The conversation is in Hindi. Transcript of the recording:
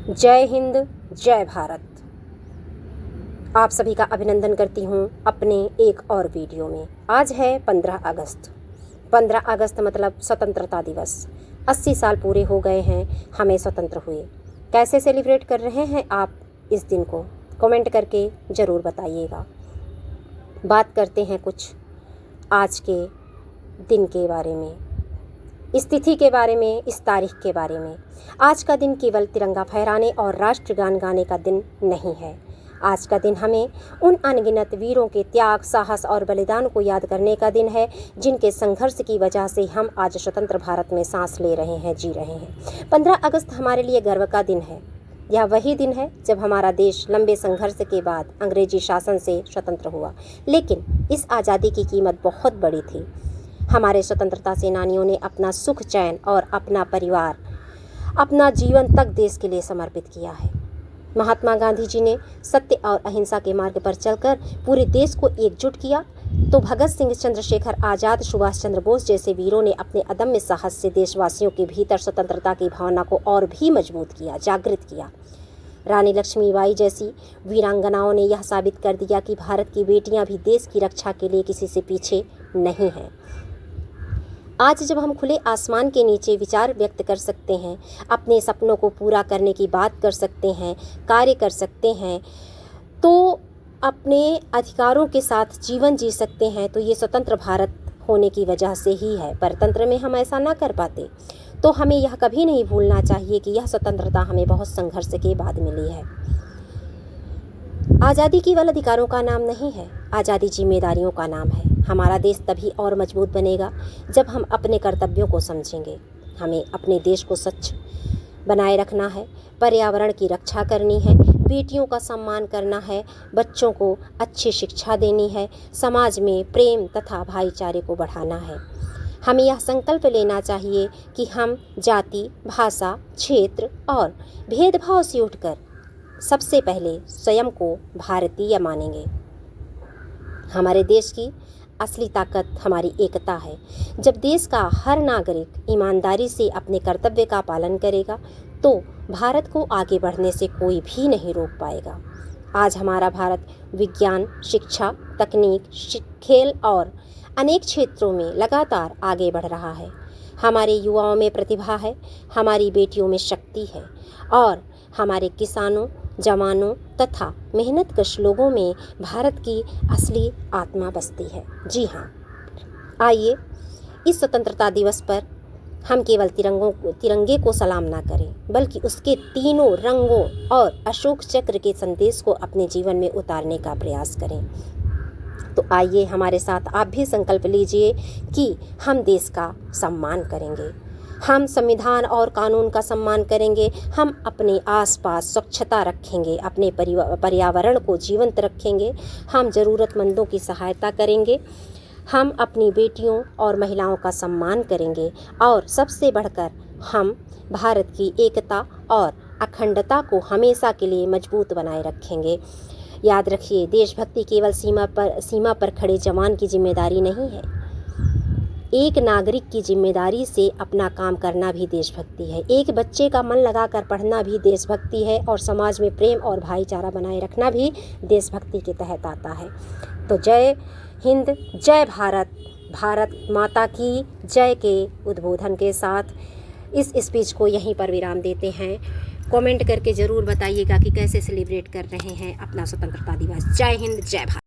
जय हिंद, जय भारत। आप सभी का अभिनंदन करती हूँ अपने एक और वीडियो में। आज है 15 अगस्त। 15 अगस्त मतलब स्वतंत्रता दिवस। 80 साल पूरे हो गए हैं हमें स्वतंत्र हुए। कैसे सेलिब्रेट कर रहे हैं आप इस दिन को? कमेंट करके ज़रूर बताइएगा। बात करते हैं कुछ आज के दिन के बारे में, इस तिथि के बारे में, इस तारीख के बारे में। आज का दिन केवल तिरंगा फहराने और राष्ट्रगान गाने का दिन नहीं है। आज का दिन हमें उन अनगिनत वीरों के त्याग, साहस और बलिदान को याद करने का दिन है, जिनके संघर्ष की वजह से हम आज स्वतंत्र भारत में सांस ले रहे हैं, जी रहे हैं। 15 अगस्त हमारे लिए गर्व का दिन है। यह वही दिन है जब हमारा देश लंबे संघर्ष के बाद अंग्रेजी शासन से स्वतंत्र हुआ। लेकिन इस आज़ादी की कीमत बहुत बड़ी थी। हमारे स्वतंत्रता सेनानियों ने अपना सुख, चैन और अपना परिवार, अपना जीवन तक देश के लिए समर्पित किया है। महात्मा गांधी जी ने सत्य और अहिंसा के मार्ग पर चलकर पूरे देश को एकजुट किया, तो भगत सिंह, चंद्रशेखर आज़ाद, सुभाष चंद्र बोस जैसे वीरों ने अपने अदम्य साहस से देशवासियों के भीतर स्वतंत्रता की भावना को और भी मजबूत किया, जागृत किया। रानी लक्ष्मीबाई जैसी वीरांगनाओं ने यह साबित कर दिया कि भारत की बेटियां भी देश की रक्षा के लिए किसी से पीछे नहीं हैं। आज जब हम खुले आसमान के नीचे विचार व्यक्त कर सकते हैं, अपने सपनों को पूरा करने की बात कर सकते हैं, कार्य कर सकते हैं, तो अपने अधिकारों के साथ जीवन जी सकते हैं, तो ये स्वतंत्र भारत होने की वजह से ही है। परतंत्र में हम ऐसा ना कर पाते। तो हमें यह कभी नहीं भूलना चाहिए कि यह स्वतंत्रता हमें बहुत संघर्ष के बाद मिली है। आज़ादी केवल अधिकारों का नाम नहीं है, आज़ादी जिम्मेदारियों का नाम है। हमारा देश तभी और मजबूत बनेगा जब हम अपने कर्तव्यों को समझेंगे। हमें अपने देश को स्वच्छ बनाए रखना है, पर्यावरण की रक्षा करनी है, बेटियों का सम्मान करना है, बच्चों को अच्छी शिक्षा देनी है, समाज में प्रेम तथा भाईचारे को बढ़ाना है। हमें यह संकल्प लेना चाहिए कि हम जाति, भाषा, क्षेत्र और भेदभाव से उठकर सबसे पहले स्वयं को भारतीय मानेंगे। हमारे देश की असली ताकत हमारी एकता है। जब देश का हर नागरिक ईमानदारी से अपने कर्तव्य का पालन करेगा, तो भारत को आगे बढ़ने से कोई भी नहीं रोक पाएगा। आज हमारा भारत विज्ञान, शिक्षा, तकनीक, खेल और अनेक क्षेत्रों में लगातार आगे बढ़ रहा है। हमारे युवाओं में प्रतिभा है, हमारी बेटियों में शक्ति है और हमारे किसानों, जवानों तथा मेहनतकश लोगों में भारत की असली आत्मा बसती है। जी हाँ, आइए इस स्वतंत्रता दिवस पर हम केवल तिरंगे को सलाम ना करें, बल्कि उसके तीनों रंगों और अशोक चक्र के संदेश को अपने जीवन में उतारने का प्रयास करें। तो आइए हमारे साथ आप भी संकल्प लीजिए कि हम देश का सम्मान करेंगे, हम संविधान और कानून का सम्मान करेंगे, हम अपने आसपास स्वच्छता रखेंगे, अपने पर्यावरण को जीवंत रखेंगे, हम ज़रूरतमंदों की सहायता करेंगे, हम अपनी बेटियों और महिलाओं का सम्मान करेंगे और सबसे बढ़कर हम भारत की एकता और अखंडता को हमेशा के लिए मजबूत बनाए रखेंगे। याद रखिए, देशभक्ति केवल सीमा पर खड़े जवान की जिम्मेदारी नहीं है। एक नागरिक की जिम्मेदारी से अपना काम करना भी देशभक्ति है। एक बच्चे का मन लगाकर पढ़ना भी देशभक्ति है और समाज में प्रेम और भाईचारा बनाए रखना भी देशभक्ति के तहत आता है। तो जय हिंद, जय भारत, भारत माता की जय के उद्बोधन के साथ इस स्पीच को यहीं पर विराम देते हैं। कमेंट करके ज़रूर बताइएगा कि कैसे सेलिब्रेट कर रहे हैं अपना स्वतंत्रता दिवस। जय हिंद, जय भारत।